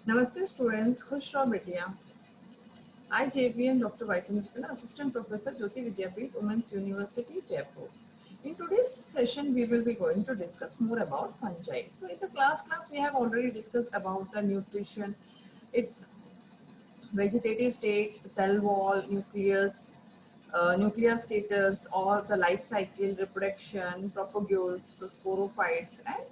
Namaste students, Khush Raho Betiya. I JVM Dr. Vidyapeeth, Assistant Professor Jyoti Vidyapeeth, Women's University, Jaipur. In today's session, we will be going to discuss more about fungi. So in the class we have already discussed about the nutrition, its vegetative state, cell wall, nucleus, nuclear status, or the life cycle, reproduction, propagules, sporophytes, and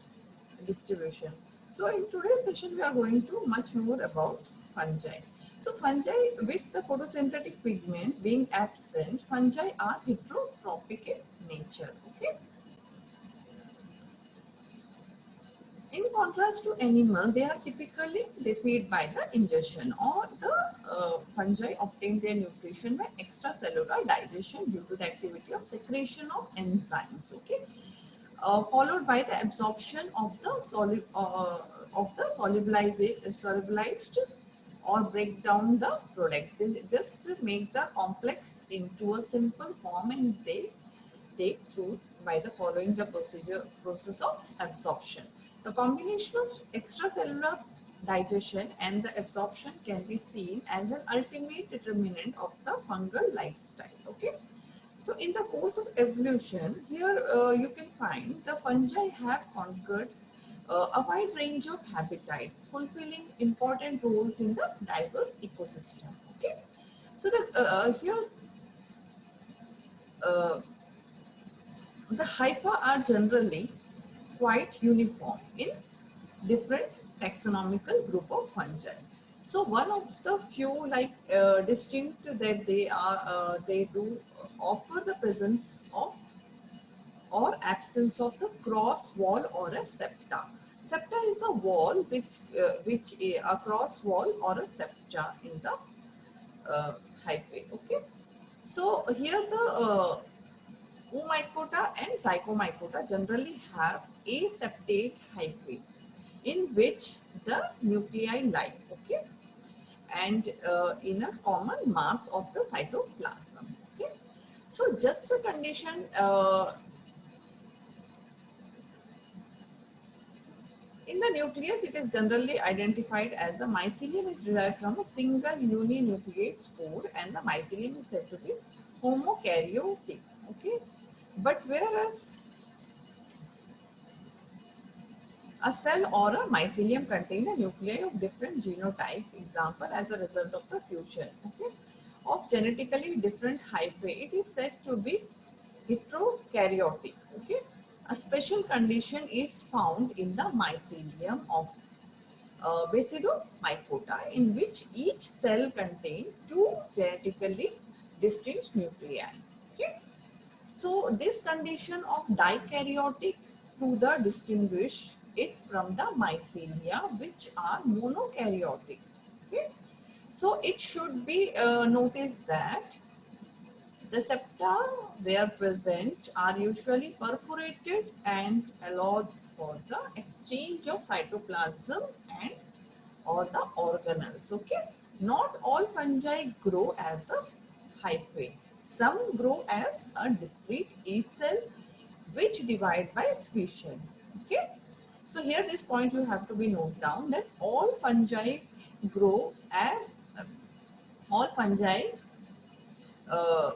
distribution. So in today's session, we are going to much more about fungi. So fungi with the photosynthetic pigment being absent, fungi are heterotrophic in nature. Okay. In contrast to animal, they feed by the ingestion, or the fungi obtain their nutrition by extracellular digestion due to the activity of secretion of enzymes. Okay, followed by the absorption of the solubilized or break down the product. They just make the complex into a simple form, and they take through by the following the process of absorption. The combination of extracellular digestion and the absorption can be seen as an ultimate determinant of the fungal lifestyle. Okay. So in the course of evolution, here you can find the fungi have conquered a wide range of habitat, fulfilling important roles in the diverse ecosystem. Okay. So here uh, the hypha are generally quite uniform in different taxonomical group of fungi. So one of the few distinct that they do offer the presence of or absence of the cross wall or a septa. Septa is a wall which a cross wall or a septa in the hyphae. Okay. So here the Oomycota and Zygomycota generally have aseptate hyphae in which the nuclei lie, okay, and in a common mass of the cytoplasm. Okay, so just a condition. In the nucleus, it is generally identified as the mycelium is derived from a single uninucleate spore, and the mycelium is said to be homokaryotic. Okay, but whereas a cell or a mycelium contain a nuclei of different genotype, example as a result of the fusion, okay, of genetically different hyphae, it is said to be heterokaryotic. Okay, a special condition is found in the mycelium of Basidomycota, in which each cell contains two genetically distinct nuclei. Okay, so this condition of dikaryotic to the distinguish it from the mycelia, which are monokaryotic. Okay, so it should be noticed that the septa where present are usually perforated and allowed for the exchange of cytoplasm and or the organelles. Okay, not all fungi grow as a hyphae. Some grow as a discrete yeast cell which divide by fission. Okay, so here this point you have to be note down that grow as all fungi uh,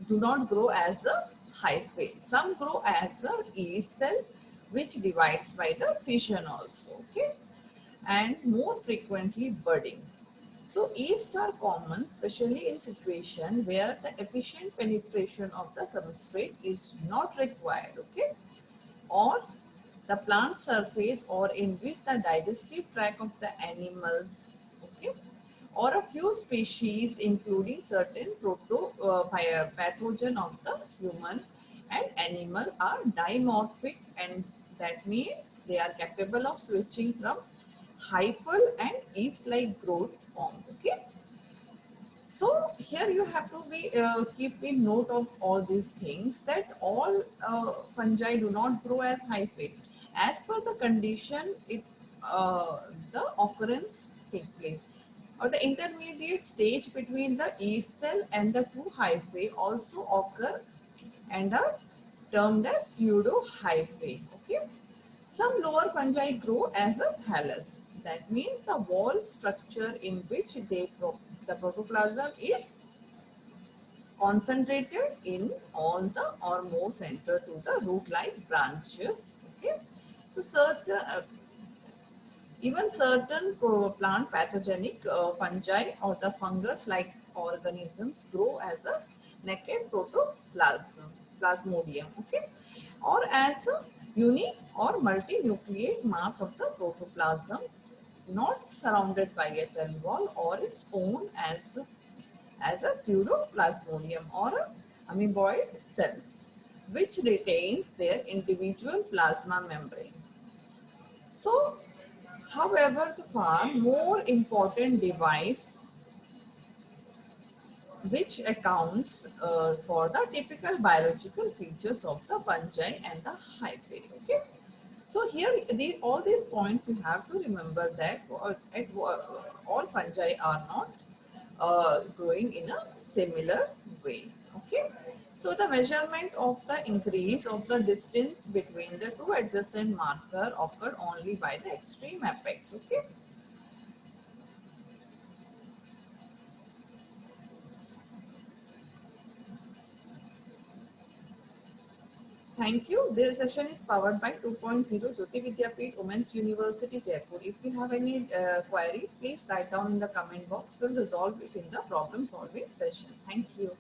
do not grow as a hyphae. Some grow as a yeast cell which divides by the fission also. Okay, and more frequently budding. So yeast are common, especially in situation where the efficient penetration of the substrate is not required, okay, or the plant surface, or in which the digestive tract of the animals, okay, or a few species including certain pathogen of the human and animal are dimorphic, and that means they are capable of switching from hyphal and yeast-like growth form. Okay. So here you have to be keep in note of all these things, that all fungi do not grow as hyphae. As per the condition, the occurrence take place, or the intermediate stage between the yeast cell and the two hyphae also occur and are termed as pseudo hyphae. Okay. Some lower fungi grow as a thallus. That means the wall structure in which the protoplasm is concentrated in on the or more center to the root-like branches. Okay, so even certain plant pathogenic fungi or the fungus-like organisms grow as a naked protoplasm, plasmodium. Okay, or as a unique or multinucleate mass of the protoplasm, not surrounded by a cell wall or its own as a pseudoplasmodium or a amoeboid cells, which retains their individual plasma membrane. So, however, the far more important device which accounts for the typical biological features of the fungi and the hyphae. Okay. So here, all these points you have to remember that all fungi are not growing in a similar way. Okay. So the measurement of the increase of the distance between the two adjacent marker occurred only by the extreme apex. Okay. Thank you. This session is powered by 2.0 Jyoti Vidyapeeth Women's University, Jaipur. If you have any queries, please write down in the comment box. We'll resolve it in the problem solving session. Thank you.